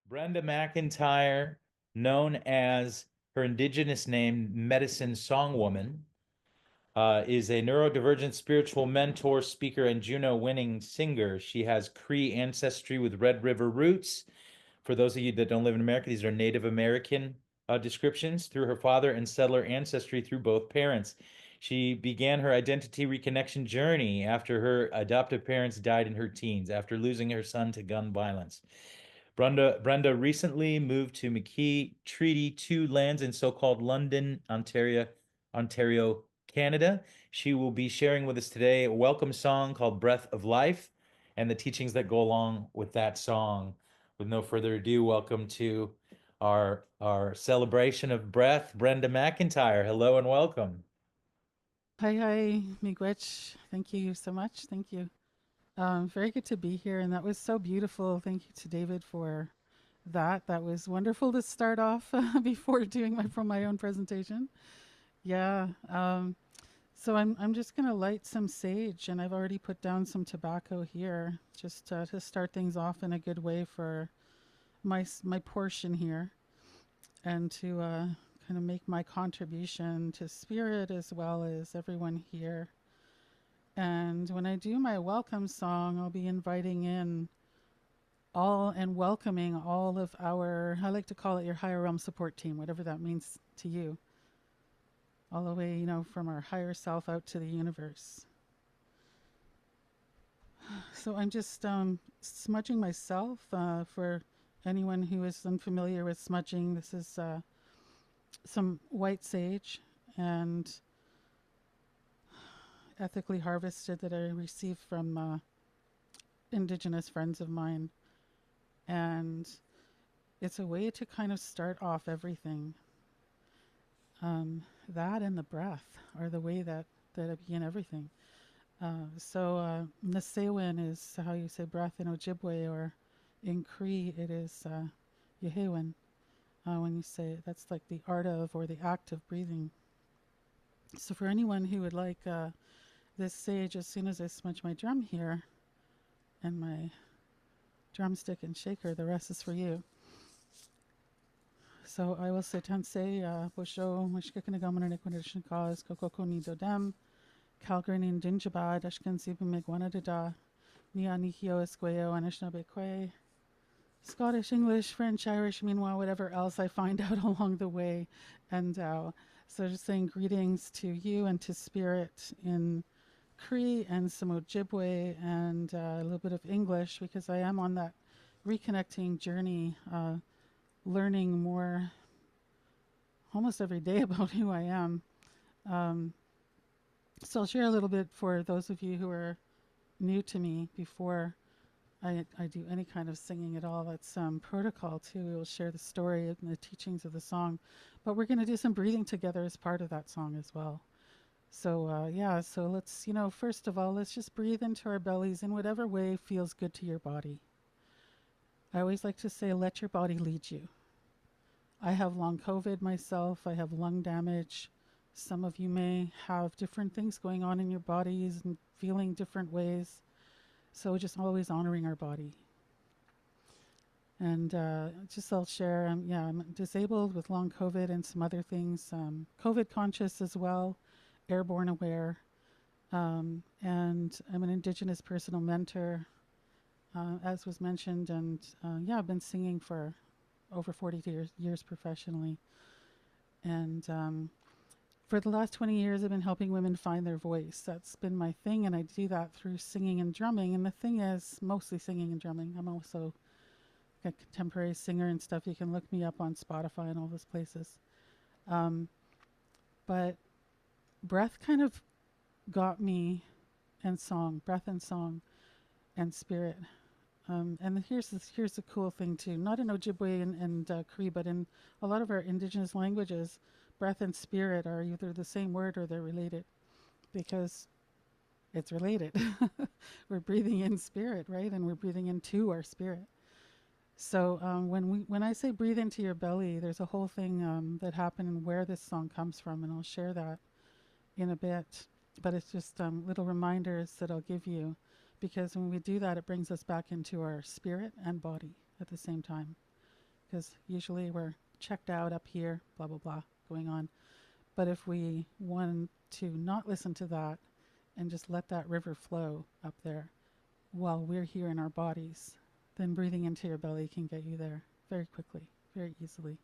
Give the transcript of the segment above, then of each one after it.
Brenda Macintyre, known as her indigenous name, Medicine Songwoman, is a neurodivergent spiritual mentor, speaker, and Juno winning singer. She has Cree ancestry with Red River roots. For those of you that don't live in America, these are Native American descriptions through her father and settler ancestry through both parents. She began her identity reconnection journey after her adoptive parents died in her teens, after losing her son to gun violence. Brenda recently moved to McKee Treaty 2 lands in so-called London, Ontario, Canada. She will be sharing with us today a welcome song called Breath of Life and the teachings that go along with that song. With no further ado, welcome to our celebration of breath, Brenda Macintyre. Hello and welcome. Hi, hi, Miigwech. Thank you so much. Thank you. Very good to be here, and that was so beautiful. Thank you to David for that. That was wonderful to start off before doing my own presentation. Yeah. So I'm just gonna light some sage, and I've already put down some tobacco here, just to start things off in a good way for my portion here, and to kind of make my contribution to spirit as well as everyone here. And when I do my welcome song, I'll be inviting in all and welcoming all of our, I like to call it your higher realm support team, whatever that means to you, all the way, from our higher self out to the universe. So I'm just smudging myself for anyone who is unfamiliar with smudging. This is some white sage and ethically harvested that I received from indigenous friends of mine. And it's a way to kind of start off everything. That and the breath are the way that I begin everything. Nasewin is how you say breath in Ojibwe, or in Cree it is Yehewin. When you say it, that's like the art of or the act of breathing. So for anyone who would like this sage, as soon as I smudge my drum here and my drumstick and shaker, the rest is for you. So I will say Tansei, Bosho, Mishkikanagamananikwanadishan cause, Kokoko ni Dodem, Calgranin Dinjaba, Dashkan Sipa Megwanadada, Nia Nikio Esqueo, Anishinaabe Scottish, English, French, Irish, meanwhile, whatever else I find out along the way. And so just saying greetings to you and to spirit in Cree and some Ojibwe and a little bit of English, because I am on that reconnecting journey, learning more almost every day about who I am. Um, so I'll share a little bit for those of you who are new to me before I do any kind of singing at all. That's protocol too. We will share the story and the teachings of the song, but we're going to do some breathing together as part of that song as well. So yeah, so let's, first of all, let's just breathe into our bellies in whatever way feels good to your body. I always like to say, let your body lead you. I have long COVID myself. I have lung damage. Some of you may have different things going on in your bodies and feeling different ways. So just always honoring our body. And just I'll share, yeah, I'm disabled with long COVID and some other things. COVID conscious as well, airborne aware. And I'm an Indigenous personal mentor, as was mentioned. And yeah, I've been singing for over 40 years professionally. And for the last 20 years, I've been helping women find their voice. That's been my thing, and I do that through singing and drumming. And the thing is, mostly singing and drumming. I'm also a contemporary singer and stuff. You can look me up on Spotify and all those places. Um, but breath kind of got me, and song, breath and song and spirit. And here's the cool thing too. Not in Ojibwe and Cree, but in a lot of our indigenous languages, breath and spirit are either the same word or they're related, because it's related. We're breathing in spirit, right? And we're breathing into our spirit. So when I say breathe into your belly, there's a whole thing that happened and where this song comes from, and I'll share that in a bit. But it's just little reminders that I'll give you, because when we do that, it brings us back into our spirit and body at the same time. because usually we're checked out up here, blah, blah, blah, going on. But if we want to not listen to that and just let that river flow up there while we're here in our bodies, then breathing into your belly can get you there very quickly, very easily.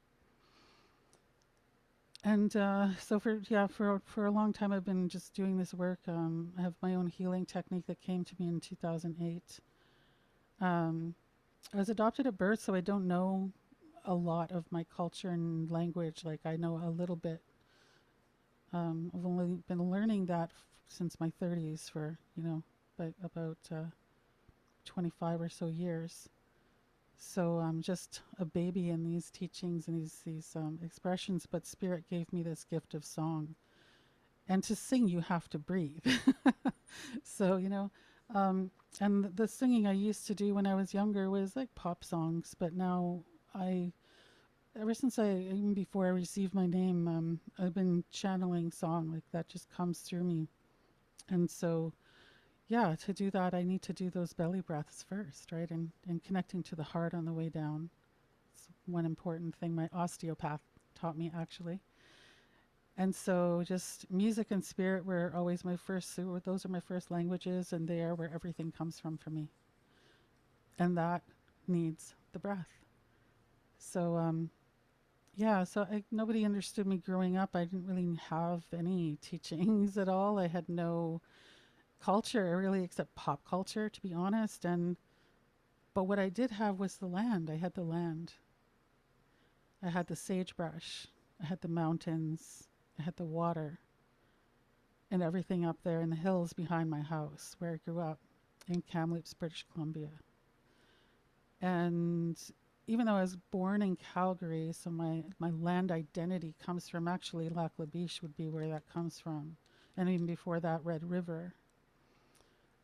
And so for a long time I've been just doing this work. I have my own healing technique that came to me in 2008. Um, I was adopted at birth, so I don't know a lot of my culture and language. Like I know a little bit. I've only been learning that since my 30s for about 25 or so years. So I'm just a baby in these teachings and these expressions. But Spirit gave me this gift of song, and to sing you have to breathe. So and the singing I used to do when I was younger was like pop songs, but now I ever since even before I received my name, I've been channeling song, like that just comes through me. And so, yeah, to do that, I need to do those belly breaths first, right? And connecting to the heart on the way down. It's one important thing my osteopath taught me, actually. And so, just music and spirit were always my first, those are my first languages, and they are where everything comes from for me. And that needs the breath. So, yeah, so nobody understood me growing up. I didn't really have any teachings at all. I had no culture really except pop culture, to be honest. And but what I did have was the land. I had the land. I had the sagebrush. I had the mountains. I had the water and everything up there in the hills behind my house where I grew up in Kamloops, British Columbia. And even though I was born in Calgary, so my land identity comes from actually Lac La Biche would be where that comes from. And even before that, Red River,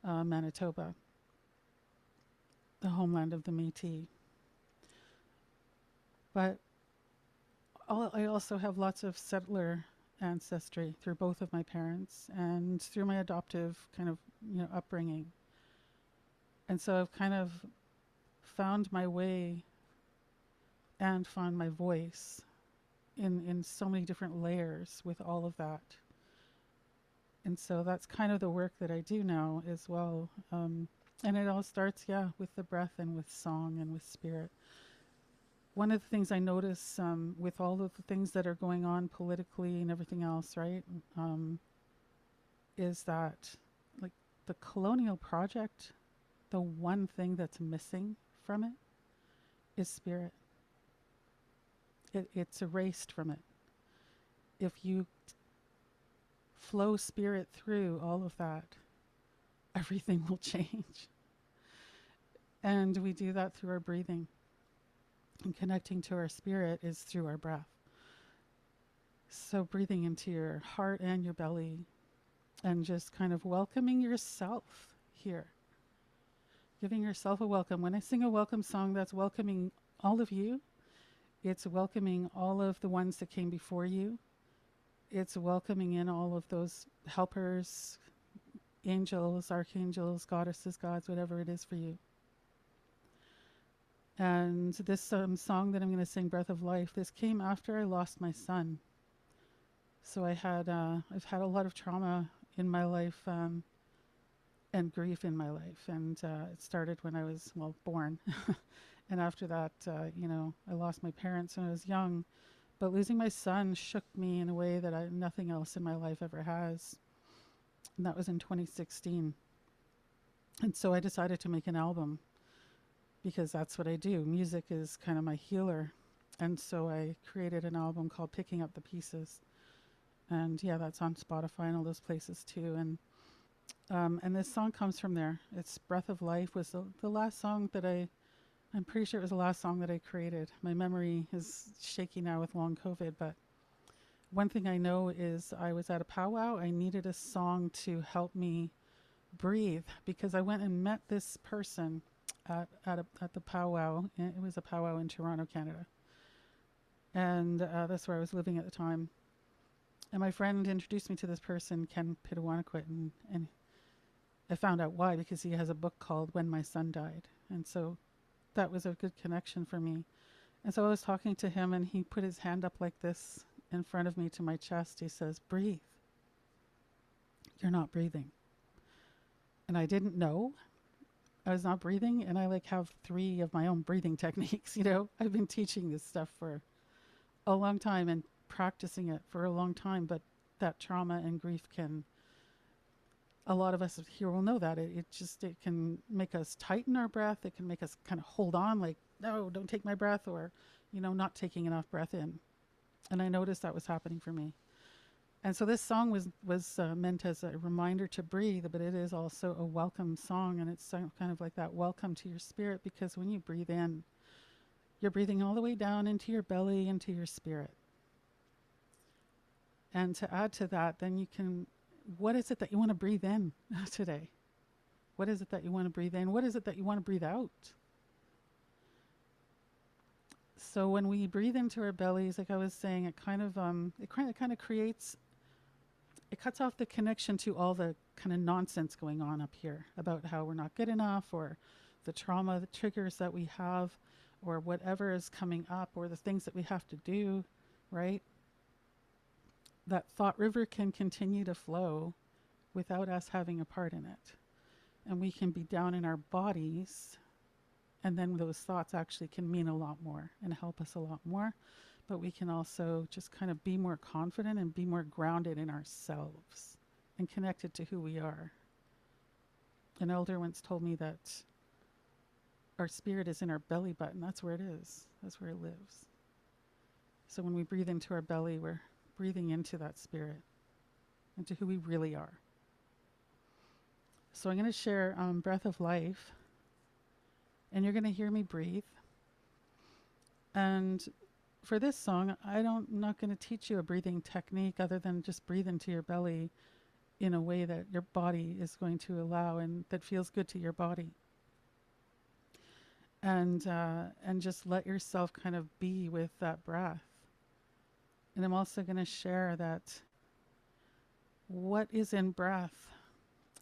Manitoba, the homeland of the Métis. But I also have lots of settler ancestry through both of my parents and through my adoptive kind of upbringing. And so I've kind of found my way and found my voice in so many different layers with all of that. And so that's kind of the work that I do now as well. And it all starts, with the breath and with song and with spirit. One of the things I notice with all of the things that are going on politically and everything else, right, is that like the colonial project, the one thing that's missing from it is spirit. It's erased from it. If you flow spirit through all of that, everything will change. And we do that through our breathing. And connecting to our spirit is through our breath. So breathing into your heart and your belly and just kind of welcoming yourself here. Giving yourself a welcome. When I sing a welcome song, that's welcoming all of you. It's welcoming all of the ones that came before you. It's welcoming in all of those helpers, angels, archangels, goddesses, gods, whatever it is for you. And this song that I'm going to sing, Breath of Life, this came after I lost my son. So I've had a lot of trauma in my life and grief in my life. And it started when I was, born. And after that, I lost my parents when I was young. But losing my son shook me in a way that nothing else in my life ever has. And that was in 2016. And so I decided to make an album because that's what I do. Music is kind of my healer. And so I created an album called Picking Up the Pieces. And that's on Spotify and all those places too. And this song comes from there. It's Breath of Life was the last song that I'm pretty sure it was the last song that I created. My memory is shaky now with long COVID, but one thing I know is I was at a powwow. I needed a song to help me breathe because I went and met this person at the powwow. It was a powwow in Toronto, Canada. And that's where I was living at the time. And my friend introduced me to this person, Ken Pitawanakwit, and I found out why, because he has a book called When My Son Died. And so that was a good connection for me. And so I was talking to him, and he put his hand up like this in front of me to my chest. He says, "Breathe. You're not breathing." And I didn't know I was not breathing. And I like have 3 of my own breathing techniques. I've been teaching this stuff for a long time and practicing it for a long time. But that trauma and grief can, a lot of us here will know that it can make us tighten our breath. It can make us kind of hold on, like, no, don't take my breath, or, not taking enough breath in. And I noticed that was happening for me. And so this song was meant as a reminder to breathe, but it is also a welcome song, and it's kind of like that welcome to your spirit, because when you breathe in, you're breathing all the way down into your belly, into your spirit. And to add to that, then you can, what is it that you want to breathe in today? What is it that you want to breathe in? What is it that you want to breathe out? So when we breathe into our bellies, like I was saying, it kind of creates, it cuts off the connection to all the kind of nonsense going on up here about how we're not good enough, or the trauma, the triggers that we have, or whatever is coming up, or the things that we have to do, right? That thought river can continue to flow without us having a part in it. And we can be down in our bodies, and then those thoughts actually can mean a lot more and help us a lot more. But we can also just kind of be more confident and be more grounded in ourselves and connected to who we are. An elder once told me that our spirit is in our belly button. That's where it is. That's where it lives. So when we breathe into our belly, we're breathing into that spirit, into who we really are. So I'm going to share Breath of Life, and you're going to hear me breathe. And for this song, I'm not going to teach you a breathing technique other than just breathe into your belly in a way that your body is going to allow and that feels good to your body. And just let yourself kind of be with that breath. And I'm also going to share that what is in breath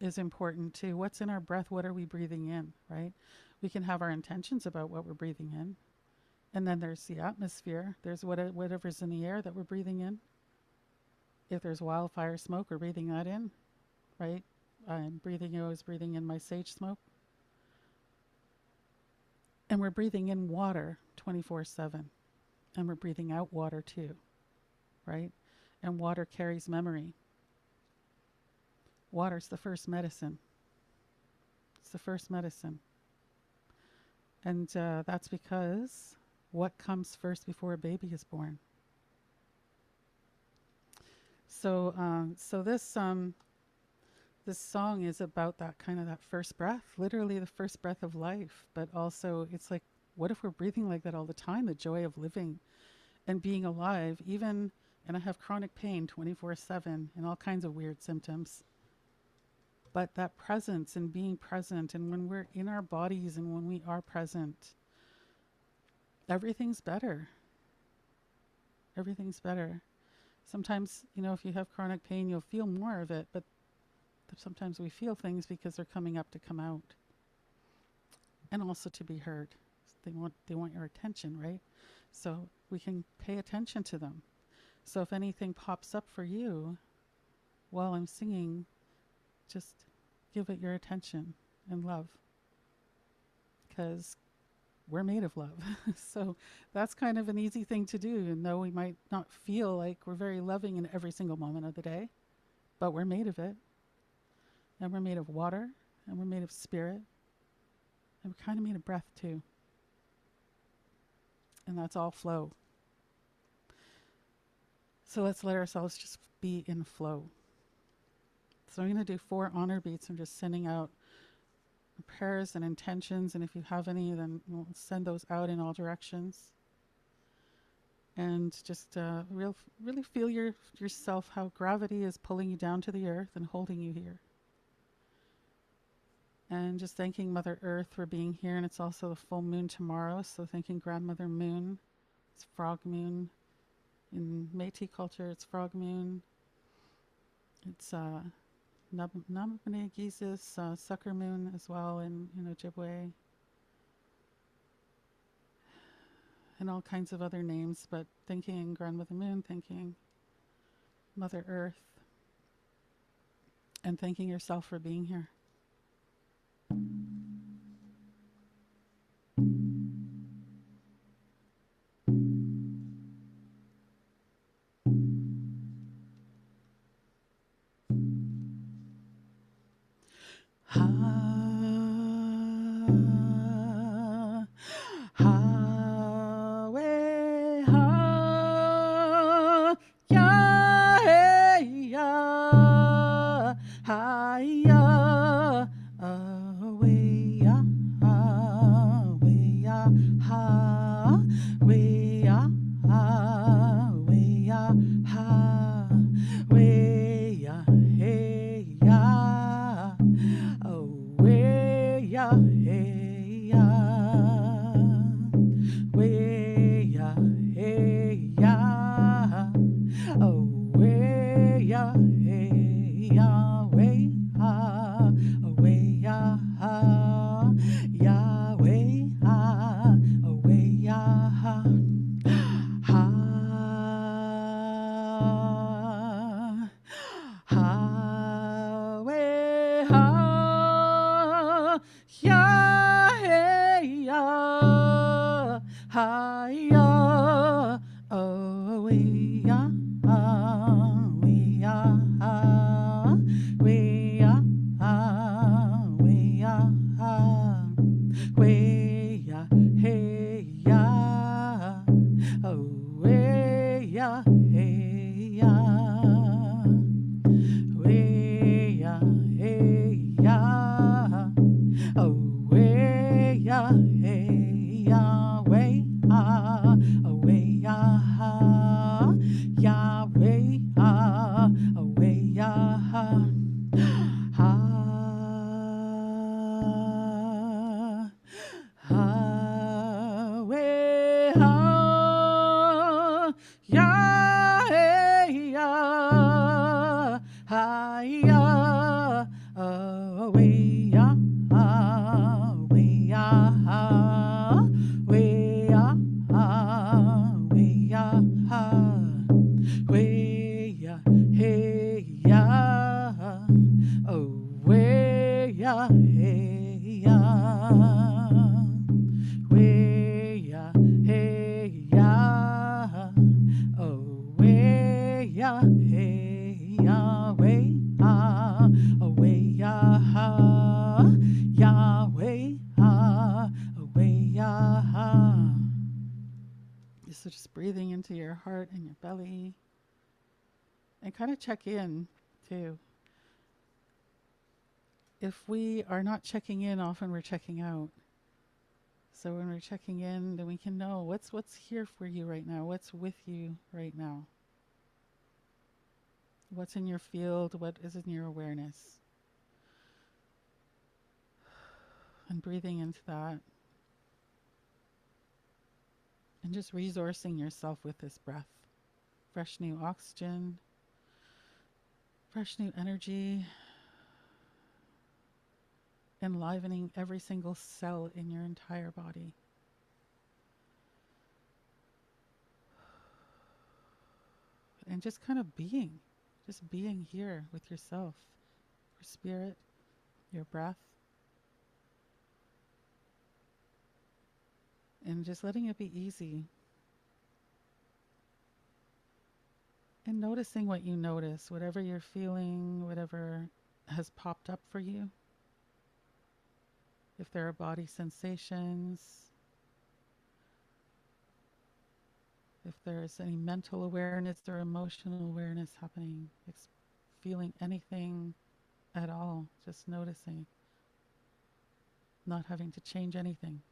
is important too. What's in our breath? What are we breathing in, right? We can have our intentions about what we're breathing in. And then there's the atmosphere. There's whatever's in the air that we're breathing in. If there's wildfire smoke, we're breathing that in, right? I was breathing in my sage smoke. And we're breathing in water 24/7. And we're breathing out water too, right? And water carries memory. Water's the first medicine. It's the first medicine. And that's because what comes first before a baby is born? So this song is about that kind of that first breath, literally the first breath of life. But also it's like, what if we're breathing like that all the time? The joy of living and being alive, and I have chronic pain 24/7 and all kinds of weird symptoms. But that presence and being present, and when we're in our bodies and when we are present, everything's better. Everything's better. Sometimes, if you have chronic pain, you'll feel more of it, but sometimes we feel things because they're coming up to come out. And also to be heard. They want your attention, right? So we can pay attention to them. So if anything pops up for you while I'm singing, just give it your attention and love, because we're made of love. So that's kind of an easy thing to do. And though we might not feel like we're very loving in every single moment of the day, but we're made of it. And we're made of water, and we're made of spirit, and we're kind of made of breath too. And that's all flow. So let's let ourselves just be in flow. So I'm going to do 4 honor beats. I'm just sending out prayers and intentions, and if you have any, then we'll send those out in all directions. And just really feel yourself, how gravity is pulling you down to the earth and holding you here. And just thanking Mother Earth for being here. And it's also the full moon tomorrow, so thanking Grandmother Moon. It's Frog Moon. In Métis culture, it's Frog Moon. It's Nabonagizis, Sucker Moon as well in Ojibwe. and all kinds of other names, but thanking Grandmother Moon, thanking Mother Earth, and thanking yourself for being here. Ha, ha, we, ha, ya, hey, ya, ha, ya, we, ya, we, ya, ha, we, ya, we, ya, ha, we, ya, hey, ya. Oh, way, ya, hey, ya. Way, ya, hey, ya. Oh, way, ya, hey, ya. Way, ha. Oh, way, ya, ha. Ya, way, ha. Oh, way, ya, ha. Ha. Ha, way, ha, ya, hey, ya, ha, ya, oh, we, ya, we, ya, we, ya, we, ya, we, ya, hey, ya, oh, we, ya, hey, ya. Way ya, hey ya, oh way ya, hey ya, way oh way ya, ya way oh way ya, ha, way ya, hey ya. Hi-ya, we-ya, we-ya, we-ya, we-ya, we-ya, hey-ya, oh, we-ya, hey-ya, we-ya, hey-ya, oh, we-ya, hey-ya, way, away, Yahweh, away, So just breathing into your heart and your belly, and kind of check in too. If we are not checking in, often we're checking out. So when we're checking in, then we can know what's here for you right now, what's with you right now. What's in your field? What is in your awareness? And breathing into that. And just resourcing yourself with this breath. Fresh new oxygen, fresh new energy, enlivening every single cell in your entire body. And just kind of being here with yourself, your spirit, your breath. And just letting it be easy. And noticing what you notice, whatever you're feeling, whatever has popped up for you. If there are body sensations, if there's any mental awareness or emotional awareness happening, feeling anything at all, just noticing, not having to change anything.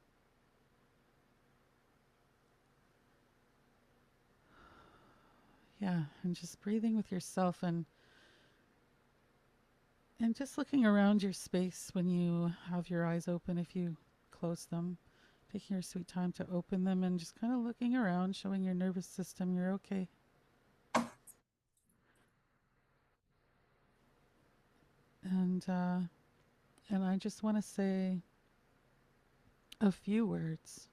Yeah, and just breathing with yourself and just looking around your space when you have your eyes open, if you close them, taking your sweet time to open them and just kind of looking around, showing your nervous system you're okay. And I just want to say a few words.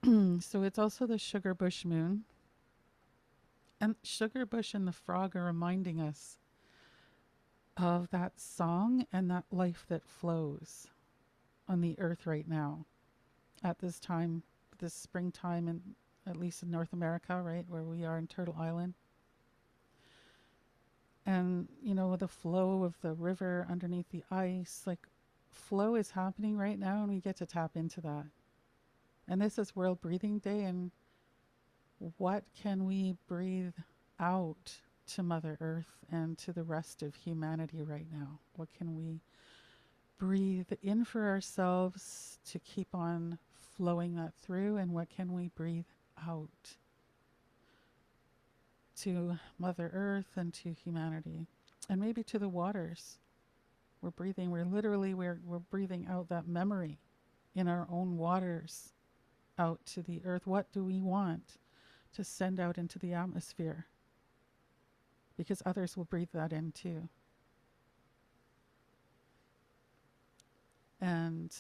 So it's also the sugar bush moon. And sugar bush and the frog are reminding us of that song and that life that flows on the earth right now at this time, this springtime, in at least in North America, right, where we are in Turtle Island. And, with the flow of the river underneath the ice, like flow is happening right now, and we get to tap into that. And this is World Breathing Day, and what can we breathe out to Mother Earth and to the rest of humanity right now? What can we breathe in for ourselves to keep on flowing that through? And what can we breathe out to Mother Earth and to humanity? And maybe to the waters. We're breathing out that memory in our own waters out to the earth. What do we want to send out into the atmosphere? Because others will breathe that in too. And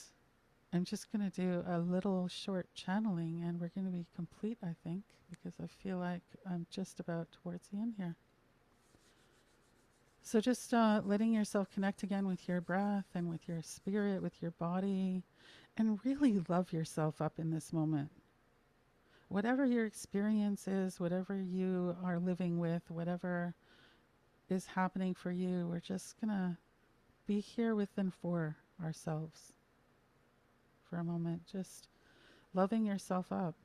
I'm just going to do a little short channeling, and we're going to be complete, I think, because I feel like I'm just about towards the end here. So just letting yourself connect again with your breath and with your spirit, with your body, and really love yourself up in this moment. Whatever your experience is, whatever you are living with, whatever is happening for you, we're just going to be here with and for ourselves for a moment, just loving yourself up.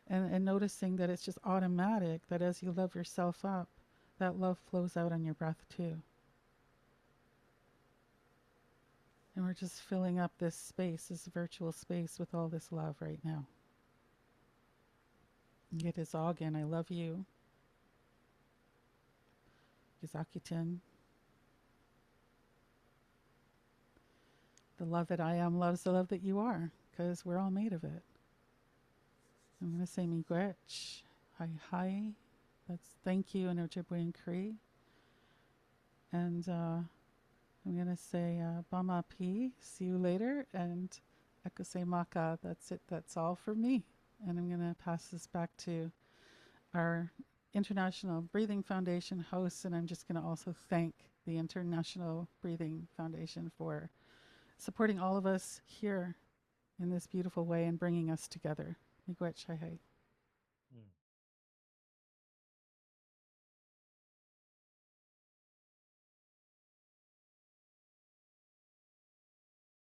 And noticing that it's just automatic that as you love yourself up, that love flows out on your breath too. And we're just filling up this space, this virtual space, with all this love right now. Yedizagen, I love you. Gizakitin. The love that I am loves the love that you are, because we're all made of it. I'm going to say miigwech. Hi, hi. That's thank you in Ojibwe and Cree. And I'm going to say Bama P. See you later. And Ekose Maka. That's it. That's all for me. And I'm going to pass this back to our International Breathing Foundation hosts. And I'm just going to also thank the International Breathing Foundation for supporting all of us here in this beautiful way and bringing us together. Miigwech, hai hai.